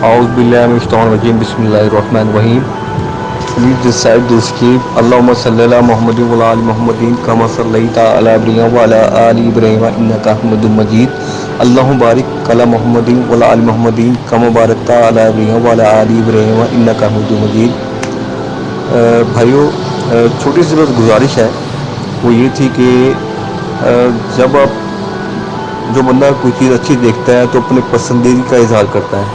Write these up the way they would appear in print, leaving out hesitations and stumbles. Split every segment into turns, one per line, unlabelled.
أعوذ بالله من الشيطان الرجيم بسم الله الرحمن الرحيم. Please recite this keep. اللهم صل على محمد وعلى آل محمد كما صليت على إبراهيم وعلى آل إبراهيم إنك حميد مجيد. اللهم بارك على محمد وعلى آل محمد كما باركت على إبراهيم وعلى آل إبراهيم إنك حميد مجيد. بھائیو، چھوٹی سی بس گزارش ہے، وہ یہ تھی کہ جب آپ جو بندہ کوئی چیز اچھی دیکھتا ہے تو اپنے پسندیدگی کا اظہار کرتا ہے.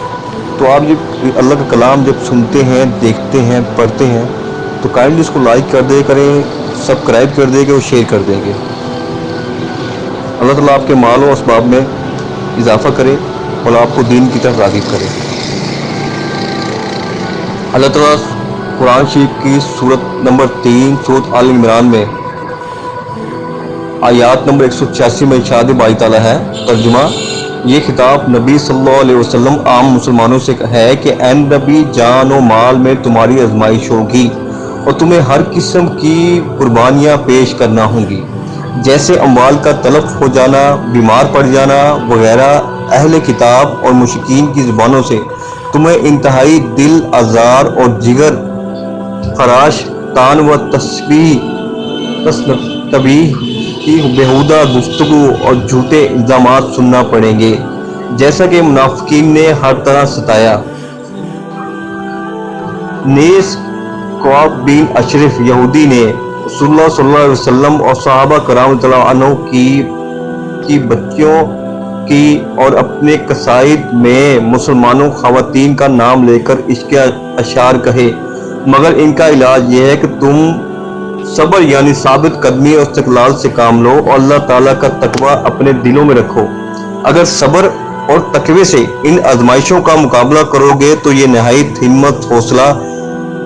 تو آپ جب اللہ کا کلام جب سنتے ہیں، دیکھتے ہیں، پڑھتے ہیں تو کائنڈلی اس کو لائک کر دے کریں، سبسکرائب کر دے گے اور شیئر کر دیں گے. اللہ تعالیٰ آپ کے مال و اسباب میں اضافہ کرے اور آپ کو دین کی طرف راغب کرے. اللہ تعالیٰ قرآن شریف کی سورت نمبر 3 سورت آل عمران میں آیات نمبر 186 میں ارشاد باری تعالیٰ ہے. ترجمہ: یہ خطاب نبی صلی اللہ علیہ وسلم عام مسلمانوں سے ہے کہ اے نبی، جان و مال میں تمہاری آزمائش ہوگی اور تمہیں ہر قسم کی قربانیاں پیش کرنا ہوں گی، جیسے اموال کا تلف ہو جانا، بیمار پڑ جانا وغیرہ. اہل کتاب اور مشرکین کی زبانوں سے تمہیں انتہائی دل آزار اور جگر خراش، طعن و تشبیہ کی بیہودہ گفتگو اور جھوٹے الزامات سننا پڑیں گے، جیسا کہ منافقین نے ہر طرح ستایا. نیز کعب بن اشرف یہودی نے رسول اللہ صلی اللہ علیہ وسلم اور صحابہ کرام رضی اللہ عنہ کی بچیوں کی اور اپنے قصائد میں مسلمانوں خواتین کا نام لے کر عشق اشعار کہے، مگر ان کا علاج یہ ہے کہ تم صبر یعنی ثابت قدمی اور استقلال سے کام لو اور اللہ تعالیٰ کا تقوی اپنے دلوں میں رکھو. اگر صبر اور تقوی سے ان آزمائشوں کا مقابلہ کرو گے تو یہ نہایت ہمت، حوصلہ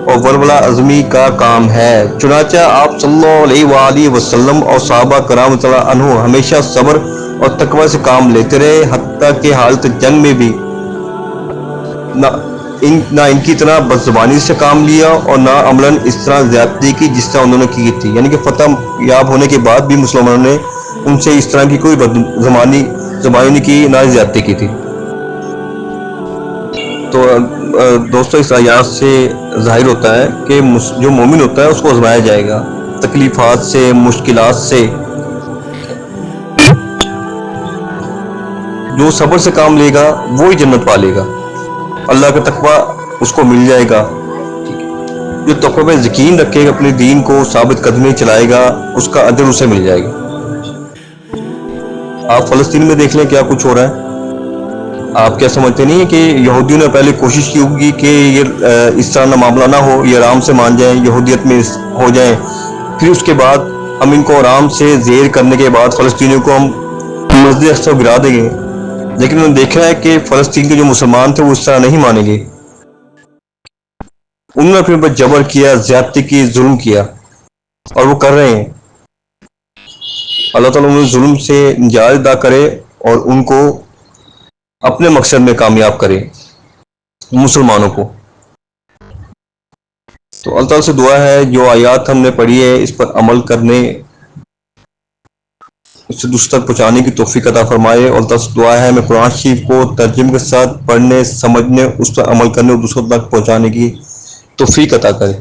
اور ولولہ عزمی کا کام ہے. چنانچہ آپ صلی اللہ علیہ وآلہ وسلم اور صحابہ کرام رضی اللہ عنہ ہمیشہ صبر اور تقوی سے کام لیتے رہے، حتیٰ کہ حالت جنگ میں بھی نہ ان کی طرح بد زبانی سے کام لیا اور نہ عملاً اس طرح زیادتی کی جس طرح انہوں نے کی تھی. یعنی کہ فتح یاب ہونے کے بعد بھی مسلمانوں نے ان سے اس طرح کی کوئی بد زبانی نہیں کی، نہ زیادتی کی تھی. تو دوستو، اس آیات سے ظاہر ہوتا ہے کہ جو مومن ہوتا ہے اس کو آزمایا جائے گا، تکلیفات سے، مشکلات سے. جو صبر سے کام لے گا وہی جنت پا لے گا، اللہ کا تقوی اس کو مل جائے گا. جو تقوی پہ یقین رکھے گا، اپنے دین کو ثابت قدمی چلائے گا، اس کا اجر اسے مل جائے گا. آپ فلسطین میں دیکھ لیں کیا کچھ ہو رہا ہے. آپ کیا سمجھتے نہیں ہیں کہ یہودیوں نے پہلے کوشش کی ہوگی کہ یہ اس طرح نہ معاملہ نہ ہو، یہ آرام سے مان جائیں، یہودیت میں ہو جائیں، پھر اس کے بعد ہم ان کو آرام سے زیر کرنے کے بعد فلسطینیوں کو ہم مسجد اقصی گرا دیں گے. لیکن انہوں نے دیکھا ہے کہ فلسطین کے جو مسلمان تھے وہ اس طرح نہیں مانیں گے. انہوں نے اپنے پر جبر کیا، زیادتی کی، ظلم کیا، اور وہ کر رہے ہیں. اللہ تعالیٰ انہیں ظلم سے نجات عطا کرے اور ان کو اپنے مقصد میں کامیاب کرے، مسلمانوں کو. تو اللہ تعالیٰ سے دعا ہے جو آیات ہم نے پڑھی ہے اس پر عمل کرنے، اسے دوسروں تک پہنچانے کی توفیق عطا فرمائے. اور اللہ تعالیٰ سے دعا ہے ہمیں قرآن شریف کو ترجمے کے ساتھ پڑھنے، سمجھنے، اس پر عمل کرنے اور دوسروں تک پہنچانے کی توفیق عطا کرے.